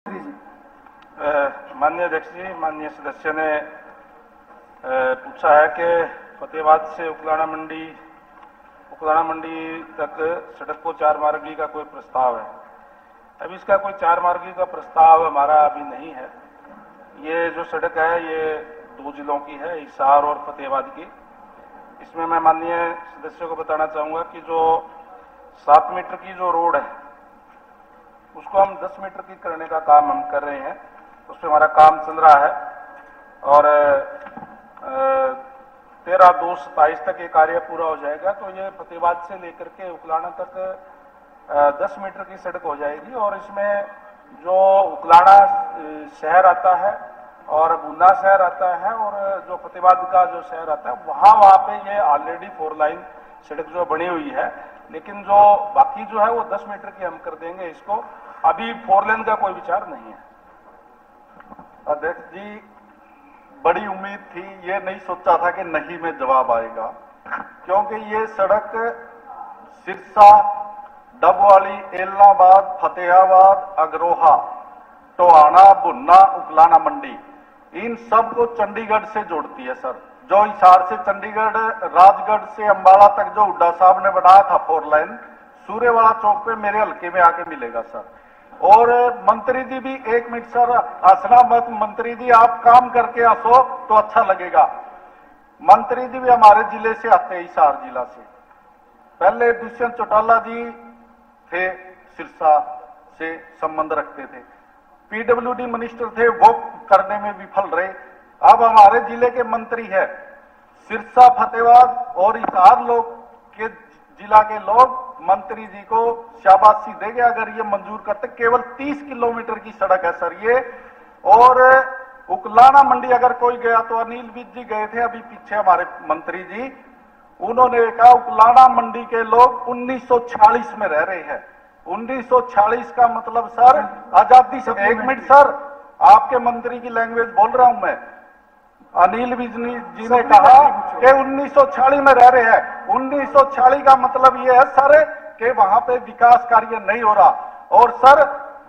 माननीय अध्यक्ष जी, माननीय सदस्य ने पूछा है कि फतेहाबाद से उकलाना मंडी तक सड़क को 4 मार्गी का कोई प्रस्ताव है। अभी इसका कोई 4 मार्गी का प्रस्ताव हमारा अभी नहीं है। ये जो सड़क है ये 2 जिलों की है, हिसार और फतेहाबाद की। इसमें मैं माननीय सदस्यों को बताना चाहूँगा कि जो 7 मीटर की जो रोड है उसको हम 10 मीटर की करने का काम हम कर रहे हैं। उस पर हमारा काम चल रहा है और 13/2/27 तक ये कार्य पूरा हो जाएगा। तो ये फतेहाबाद से लेकर के उकलाना तक 10 मीटर की सड़क हो जाएगी और इसमें जो उकलाना शहर आता है और बुंदा शहर आता है और जो फतेहाबाद का जो शहर आता है वहाँ पे ये ऑलरेडी 4 लाइन सड़क जो बनी हुई है, लेकिन जो बाकी जो है वो 10 मीटर की हम कर देंगे। इसको अभी 4 लेन का कोई विचार नहीं है। अध्यक्ष जी, बड़ी उम्मीद थी, ये नहीं सोचा था कि नहीं में जवाब आएगा, क्योंकि ये सड़क सिरसा, डबवाली, एलनाबाद, फतेहाबाद, अग्रोहा, टोहाना, बुन्ना, उकलाना मंडी, इन सब को चंडीगढ़ से जोड़ती है सर। जो हिसार से चंडीगढ़, राजगढ़ से अंबाला तक जो हुड्डा साहब ने बनाया था 4 लाइन, सूर्यवाला चौक पे मेरे हल्के में आके मिलेगा सर। और मंत्री जी भी 1 मिनट सर, हंसना मत मंत्री जी, आप काम करके हंसो तो अच्छा लगेगा। मंत्री जी भी हमारे जिले से आते हैं, हिसार जिला से। पहले दुष्यंत चौटाला जी थे, सिरसा से संबंध रखते थे, पीडब्ल्यूडी मिनिस्टर थे, वो करने में विफल रहे। अब हमारे जिले के मंत्री है। सिरसा, फतेहाबाद और हिसार लोग के जिला के लोग मंत्री जी को शाबाशी देंगे अगर ये मंजूर करते। केवल 30 किलोमीटर की सड़क है सर ये। और उकलाना मंडी अगर कोई गया तो अनिल विज जी गए थे अभी पीछे हमारे मंत्री जी, उन्होंने कहा उकलाना मंडी के लोग 1946 में रह रहे हैं। 1946 का मतलब सर आजादी से। 1 मिनट सर, आपके मंत्री की लैंग्वेज बोल रहा हूं मैं। अनिल विज जी ने कहा कि 1946 में रह रहे हैं। 1946 का मतलब यह है सर कि वहां पे विकास कार्य नहीं हो रहा। और सर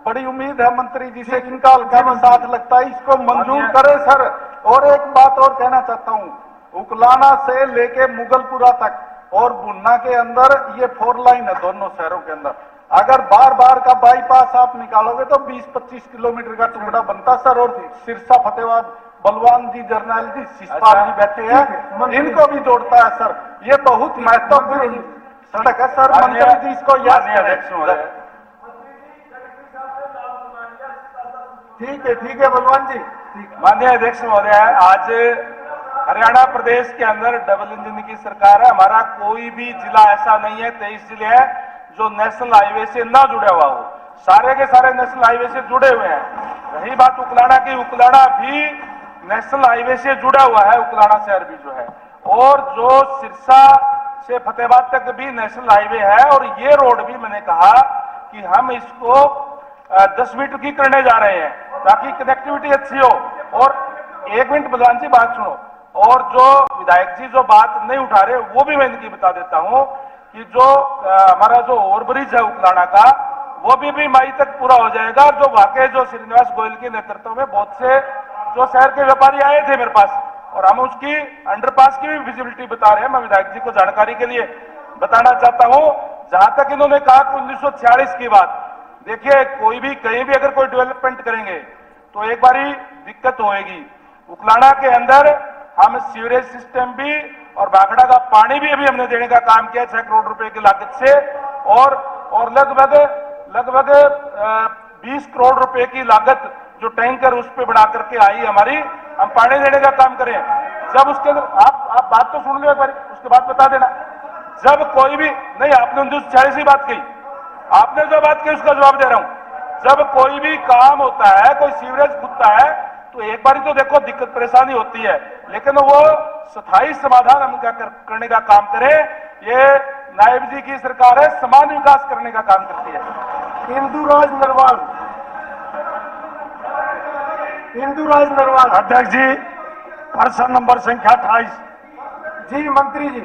बड़ी उम्मीद है मंत्री जी से, इनका हल्का में साथ लगता है, इसको मंजूर करें सर। और एक बात और कहना चाहता हूं, उकलाना से लेके मुगलपुरा तक और बुन्ना के अंदर ये 4 लाइन है दोनों शहरों के अंदर। अगर बार बार का बाईपास आप निकालोगे तो 20-25 किलोमीटर का टुकड़ा बनता सर। और सिरसा, फतेहाबाद, बलवान जी, जर्नैल जी, शिषपाल जी बैठे हैं, इनको भी जोड़ता है सर। ये बहुत महत्वपूर्ण सड़क है सर। मंत्री जी इसको याद करें। ठीक है बलवान जी। माननीय अध्यक्ष महोदय, आज हरियाणा प्रदेश के अंदर डबल इंजन की सरकार है। हमारा कोई भी जिला ऐसा नहीं है, 23 जिले हैं जो नेशनल हाईवे से ना जुड़ा हुआ हो। सारे के सारे नेशनल हाईवे से जुड़े हुए हैं। रही बात उकलाना की, उकलाना भी नेशनल हाईवे से जुड़ा हुआ है, उकलाना शहर भी जो है। और जो सिरसा से फतेहाबाद तक भी नेशनल हाईवे है। और ये रोड भी मैंने कहा कि हम इसको 10 मीटर की करने जा रहे हैं ताकि कनेक्टिविटी अच्छी हो। और 1 मिनट बलवान जी बात सुनो। और जो विधायक जी जो बात नहीं उठा रहे वो भी मैं इनकी बता देता हूं कि जो हमारा जो ओवरब्रिज है उकलाना का, वो भी मई तक पूरा हो जाएगा। जो वाकई जो श्रीनिवास गोयल के नेतृत्व में बहुत से जो शहर के व्यापारी आए थे मेरे पास, और हम उसकी अंडरपास की भी विजिबिलिटी बता रहे हैं। मैं विधायक जी को जानकारी के लिए बताना चाहता हूं। जहां तक इन्होंने कहा कि 1946 की बात, देखिए कोई भी कहीं भी अगर कोई डेवलपमेंट करेंगे तो एक बारी दिक्कत होएगी। उकलाना के अंदर हम सीवरेज सिस्टम भी और भाखड़ा का पानी भी अभी हमने देने का काम किया 6 करोड़ रुपए की लागत से। और लगभग 20 करोड़ रुपए की लागत जो टैंकर उस पर बना करके आई हमारी, हम पानी देने का काम करें। जब उसके अंदर आप बात तो सुन लो एक बार, उसके बाद बता देना। जब कोई भी नहीं, आपने 1946 की बात कही, आपने जो बात की उसका जवाब दे रहा हूं। जब कोई भी काम होता है, कोई सीवरेज खुदता है, तो एक बार तो देखो दिक्कत परेशानी होती है, लेकिन वो स्थायी समाधान हम क्या करने का काम करें। ये नायब जी की सरकार है, समान विकास करने का काम करती है। इंदुराज नरवाल। अध्यक्ष जी, पर्सन नंबर संख्या 28। जी मंत्री जी।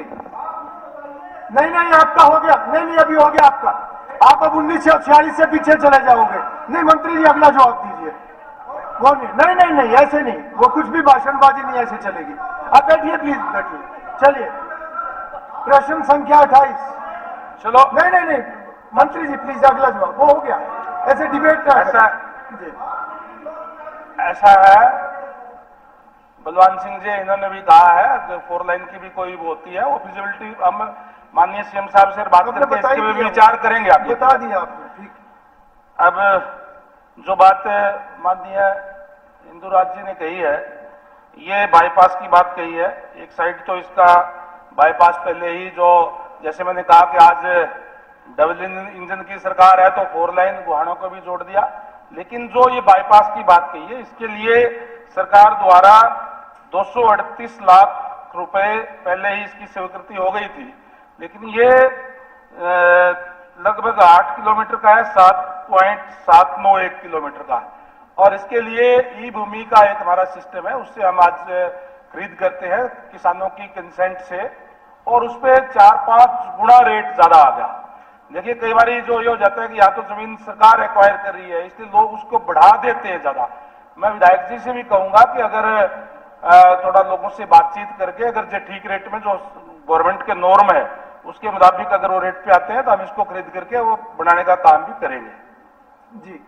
नहीं आपका हो गया। नहीं अभी हो गया आपका। आप अब 1946 से पीछे चले जाओगे। नहीं मंत्री जी अगला जवाब दीजिए। वो नहीं नहीं नहीं ऐसे नहीं, वो कुछ भी भाषणबाजी नहीं ऐसे चलेगी। आप बैठिए प्लीज, बैठिए। चलिए प्रश्न संख्या 28। चलो नहीं नहीं नहीं मंत्री जी प्लीज अगला जवाब, वो हो गया। ऐसे डिबेट ना ऐसा जी। ऐसा है, बलवान सिंह जी इन्होंने भी कहा है 4 लाइन की भी कोई वो होती है, वो फिजिबिलिटी हम माननीय सीएम साहब से बात आपने करके बता ही इसके भी दिया। विचार करेंगे आगे। बता दिया आपने, ठीक। अब जो बात माननीय इंदुराज जी ने कही है, ये बाईपास की बात कही है। एक साइड तो इसका बाईपास पहले ही जो, जैसे मैंने कहा कि आज डबल इंजन की सरकार है तो 4 लाइन गुहानों को भी जोड़ दिया, लेकिन जो ये बाईपास की बात कही है इसके लिए सरकार द्वारा 238 लाख रुपए पहले ही इसकी स्वीकृति हो गई थी, लेकिन ये लगभग 8 किलोमीटर का है, 7.791 किलोमीटर का, और इसके लिए ई भूमि का एक हमारा सिस्टम है, उससे हम आज खरीद करते हैं किसानों की कंसेंट से, और उस पर 4-5 गुना रेट ज्यादा आ गया। देखिए कई बार जो ये हो जाता है कि या तो जमीन सरकार एक्वायर कर रही है इसलिए लोग उसको बढ़ा देते हैं ज्यादा। मैं विधायक जी से भी कहूंगा कि अगर थोड़ा लोगों से बातचीत करके अगर जो ठीक रेट में जो गवर्नमेंट के नॉर्म है उसके मुताबिक अगर वो रेट पे आते हैं तो हम इसको खरीद करके वो बनाने का काम भी करेंगे। जी